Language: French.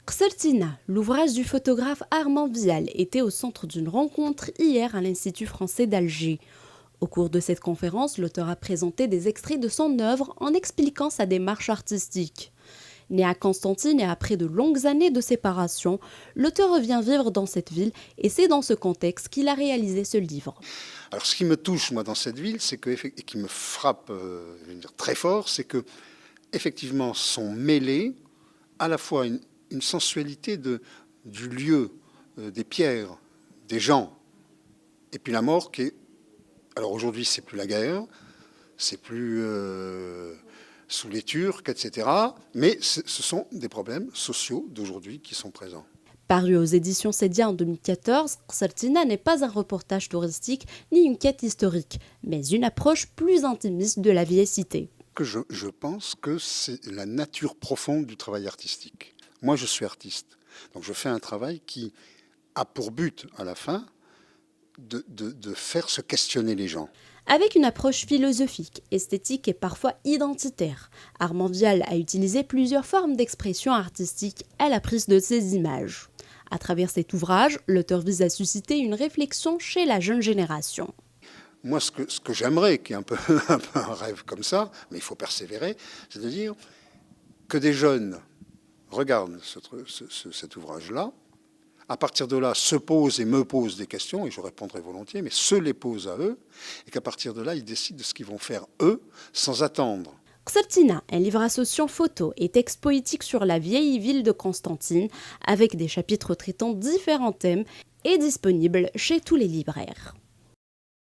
Qseltina, l'ouvrage du photographe Armand Vial, était au centre d'une rencontre hier à l'Institut français d'Alger. Au cours de cette conférence, l'auteur a présenté des extraits de son œuvre en expliquant sa démarche artistique. Né à Constantine et après de longues années de séparation, l'auteur revient vivre dans cette ville et c'est dans ce contexte qu'il a réalisé ce livre. Alors ce qui me touche moi dans cette ville, c'est que, et qui me frappe je veux dire, très fort, c'est que effectivement sont mêlés à la fois une sensualité du lieu, des pierres, des gens, et puis la mort qui est... Alors aujourd'hui, c'est plus la guerre, c'est plus sous les Turcs, etc. Mais ce sont des problèmes sociaux d'aujourd'hui qui sont présents. Paru aux éditions Cédia en 2014, Qseltina n'est pas un reportage touristique ni une quête historique, mais une approche plus intimiste de la vieille cité. Je pense que c'est la nature profonde du travail artistique. Moi, je suis artiste, donc je fais un travail qui a pour but, à la fin, de faire se questionner les gens. Avec une approche philosophique, esthétique et parfois identitaire, Armand Vial a utilisé plusieurs formes d'expression artistique à la prise de ses images. À travers cet ouvrage, l'auteur vise à susciter une réflexion chez la jeune génération. Moi, ce que j'aimerais, qui est un peu un rêve comme ça, mais il faut persévérer, c'est de dire que des jeunes regardent cet ouvrage-là, à partir de là, se posent et me posent des questions, et je répondrai volontiers, mais se les posent à eux, et qu'à partir de là, ils décident de ce qu'ils vont faire eux, sans attendre. Qseltina, un livre associant photos et textes poétiques sur la vieille ville de Constantine, avec des chapitres traitant différents thèmes, est disponible chez tous les libraires.